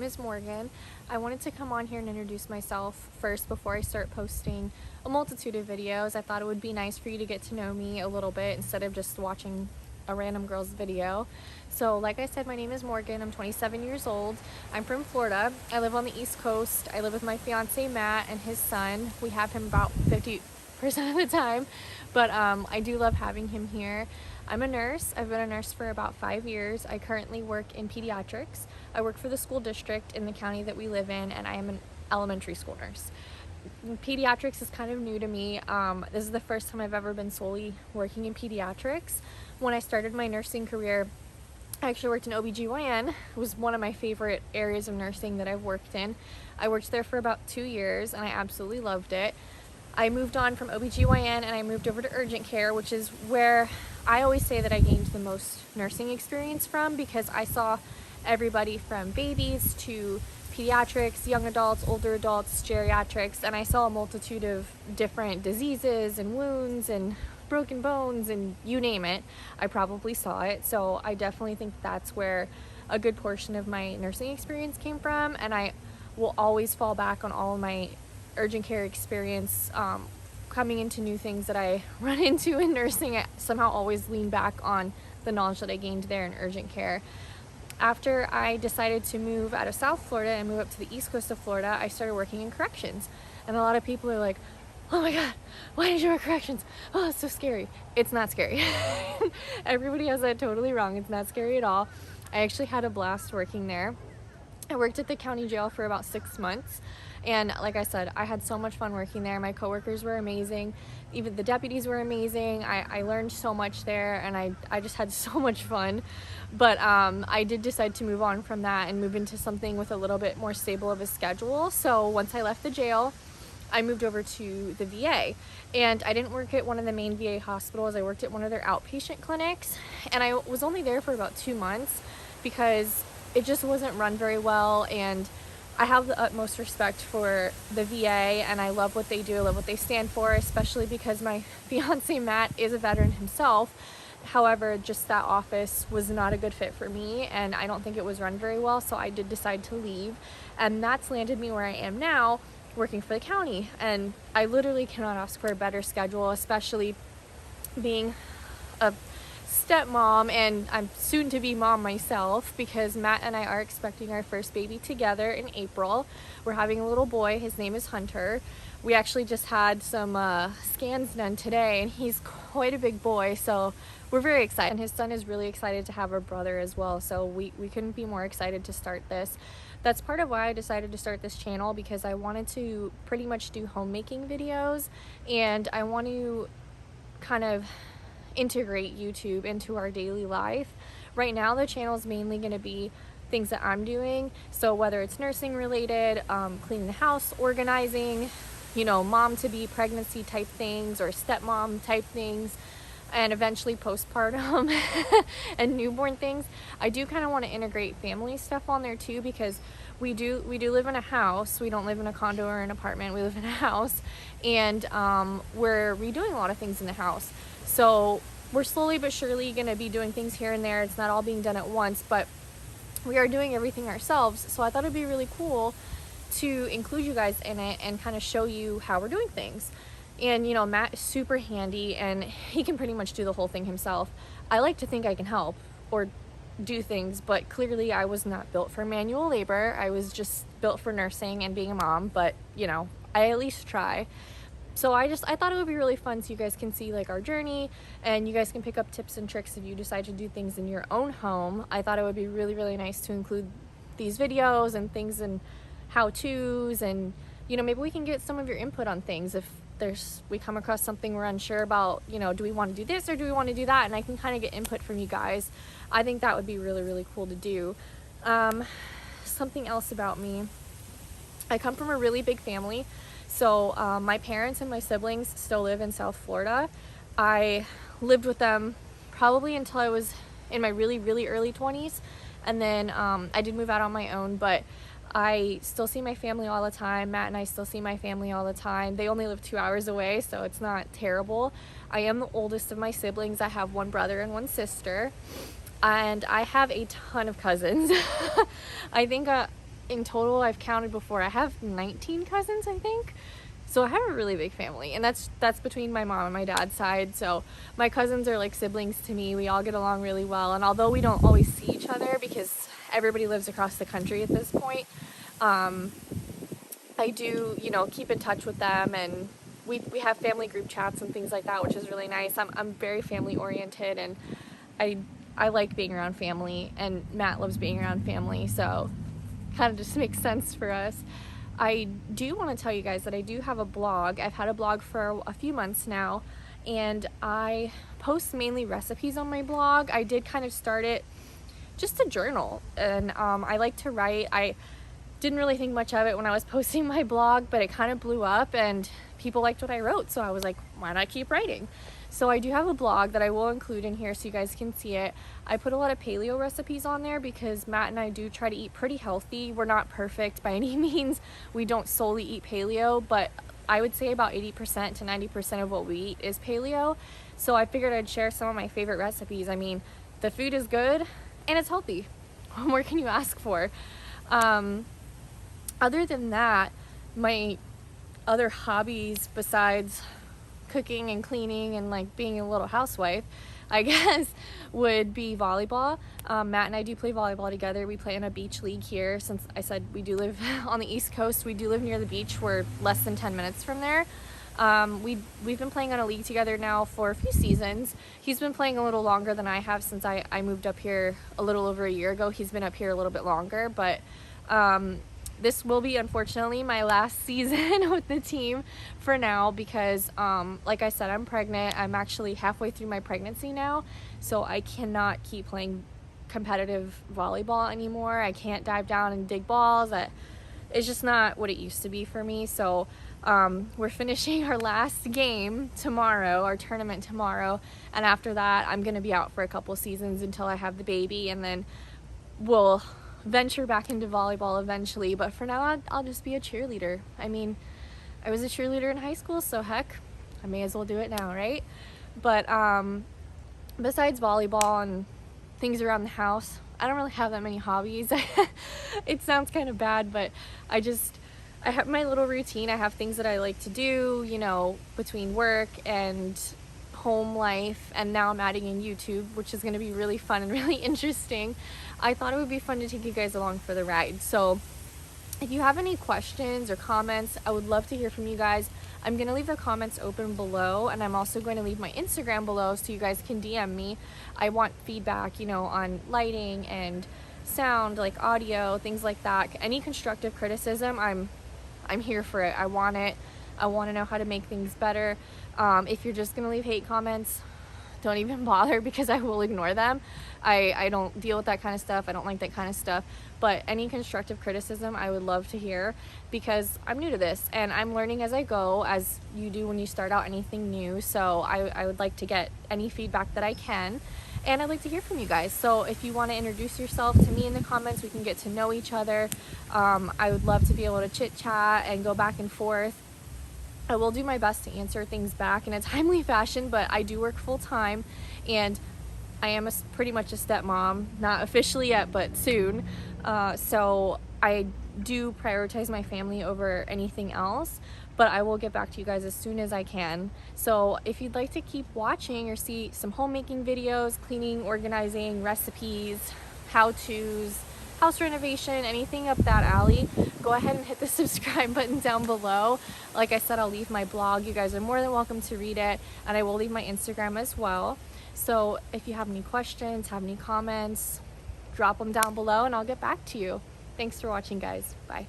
is Morgan. I wanted to come on here and introduce myself first before I start posting a multitude of videos. I thought it would be nice for you to get to know me a little bit instead of just watching a random girl's video. So like I said, my name is Morgan. I'm 27 years old. I'm from Florida. I live on the East Coast. I live with my fiance Matt and his son. We have him about 50% of the time, but I do love having him here. I'm a nurse. I've been a nurse for about 5 years. I currently work in pediatrics. I work for the school district in the county that we live in, and I am an elementary school nurse. Pediatrics is kind of new to me. This is the first time I've ever been solely working in pediatrics. When I started my nursing career, I actually worked in OBGYN. It was one of my favorite areas of nursing that I've worked in. I worked there for about 2 years and I absolutely loved it. I moved on from OBGYN and I moved over to urgent care, which is where I always say that I gained the most nursing experience from, because I saw everybody from babies to pediatrics, young adults, older adults, geriatrics, and I saw a multitude of different diseases and wounds and broken bones and you name it. I probably saw it. So I definitely think that's where a good portion of my nursing experience came from, and I will always fall back on all of my urgent care experience. Coming into new things that I run into in nursing, I somehow always lean back on the knowledge that I gained there in urgent care. After I decided to move out of South Florida and move up to the East Coast of Florida, I started working in corrections. And a lot of people are like, oh my God, why did you work corrections? Oh, it's so scary. It's not scary. Everybody has that totally wrong. It's not scary at all. I actually had a blast working there. I worked at the county jail for about 6 months. And like I said, I had so much fun working there. My coworkers were amazing. Even the deputies were amazing. I learned so much there, and I just had so much fun. But I did decide to move on from that and move into something with a little bit more stable of a schedule. So once I left the jail, I moved over to the VA, and I didn't work at one of the main VA hospitals. I worked at one of their outpatient clinics, and I was only there for about 2 months because it just wasn't run very well. And I have the utmost respect for the VA, and I love what they do, I love what they stand for, especially because my fiance Matt is a veteran himself. However, just that office was not a good fit for me, and I don't think it was run very well, so I did decide to leave. And that's landed me where I am now, working for the county. And I literally cannot ask for a better schedule, especially being a stepmom, and I'm soon to be mom myself, because Matt and I are expecting our first baby together in April. We're having a little boy. His name is Hunter. We actually just had some scans done today, and he's quite a big boy, so we're very excited. And his son is really excited to have a brother as well, so we couldn't be more excited to start this. That's part of why I decided to start this channel, because I wanted to pretty much do homemaking videos, and I want to kind of integrate YouTube into our daily life. Right now the channel is mainly going to be things that I'm doing, so whether it's nursing related, cleaning the house, organizing, mom to be pregnancy type things or stepmom type things, and eventually postpartum and newborn things. I do kind of want to integrate family stuff on there too, because we do live in a house. We don't live in a condo or an apartment. We live in a house, and we're redoing a lot of things in the house. So we're slowly but surely going to be doing things here and there. It's not all being done at once, but we are doing everything ourselves. So I thought it'd be really cool to include you guys in it and kind of show you how we're doing things. And Matt is super handy, and he can pretty much do the whole thing himself. I like to think I can help or do things, but clearly I was not built for manual labor. I was just built for nursing and being a mom, but I at least try. So I thought it would be really fun, so you guys can see like our journey, and you guys can pick up tips and tricks if you decide to do things in your own home. I thought it would be really, really nice to include these videos and things and how-tos, and maybe we can get some of your input on things. If we come across something we're unsure about, do we want to do this or do we want to do that, and I can kind of get input from you guys. I think that would be really, really cool to do. Something else about me, I come from a really big family. So my parents and my siblings still live in South Florida. I lived with them probably until I was in my really, really early 20s. And then I did move out on my own, but I still see my family all the time. Matt and I still see my family all the time. They only live 2 hours away, so it's not terrible. I am the oldest of my siblings. I have one brother and one sister. And I have a ton of cousins. I think in total, I've counted before, I have 19 cousins, I think. So I have a really big family, and that's between my mom and my dad's side. So my cousins are like siblings to me. We all get along really well, and although we don't always see each other because everybody lives across the country at this point, I do, you know, keep in touch with them, and we have family group chats and things like that, which is really nice. I'm very family oriented, and I like being around family, and Matt loves being around family, so kind of just makes sense for us. I do want to tell you guys that I do have a blog. I've had a blog for a few months now, and I post mainly recipes on my blog. I did kind of start it just a journal, and I like to write. I didn't really think much of it when I was posting my blog, but it kind of blew up and people liked what I wrote, so I was like, why not keep writing? So I do have a blog that I will include in here so you guys can see it. I put a lot of paleo recipes on there because Matt and I do try to eat pretty healthy. We're not perfect by any means. We don't solely eat paleo, but I would say about 80% to 90% of what we eat is paleo. So I figured I'd share some of my favorite recipes. I mean, the food is good and it's healthy. What more can you ask for? Other than that, my other hobbies besides cooking and cleaning and like being a little housewife, I guess, would be volleyball. Matt and I do play volleyball together. We play in a beach league here. Since I said we do live on the East Coast, we do live near the beach. We're less than 10 minutes from there. We've been playing on a league together now for a few seasons. He's been playing a little longer than I have since I moved up here a little over a year ago. He's been up here a little bit longer, but this will be, unfortunately, my last season with the team for now because, like I said, I'm pregnant. I'm actually halfway through my pregnancy now, so I cannot keep playing competitive volleyball anymore. I can't dive down and dig balls. It's just not what it used to be for me. So we're finishing our last game tomorrow, our tournament tomorrow, and after that, I'm going to be out for a couple seasons until I have the baby, and then we'll venture back into volleyball eventually, but for now I'll just be a cheerleader. I mean, I was a cheerleader in high school, so heck, I may as well do it now, right? But besides volleyball and things around the house, I don't really have that many hobbies. It sounds kind of bad, but I have my little routine. I have things that I like to do, you know, between work and home life, and now I'm adding in YouTube, which is going to be really fun and really interesting. I thought it would be fun to take you guys along for the ride. So if you have any questions or comments, I would love to hear from you guys. I'm going to leave the comments open below, and I'm also going to leave my Instagram below so you guys can DM me. I want feedback, you know, on lighting and sound, like audio, things like that. Any constructive criticism, I'm here for it. I want it. I want to know how to make things better. If you're just going to leave hate comments, don't even bother because I will ignore them. I don't deal with that kind of stuff. I don't like that kind of stuff. But any constructive criticism I would love to hear because I'm new to this and I'm learning as I go, as you do when you start out anything new. So I would like to get any feedback that I can. And I'd like to hear from you guys. So if you want to introduce yourself to me in the comments, we can get to know each other. I would love to be able to chit chat and go back and forth. I will do my best to answer things back in a timely fashion, but I do work full time and I am pretty much a stepmom, not officially yet, but soon. So I do prioritize my family over anything else, but I will get back to you guys as soon as I can. So if you'd like to keep watching or see some homemaking videos, cleaning, organizing, recipes, how-tos, house renovation, anything up that alley, go ahead and hit the subscribe button down below. Like I said, I'll leave my blog. You guys are more than welcome to read it, and I will leave my Instagram as well. So if you have any questions, have any comments, drop them down below and I'll get back to you. Thanks for watching, guys. Bye.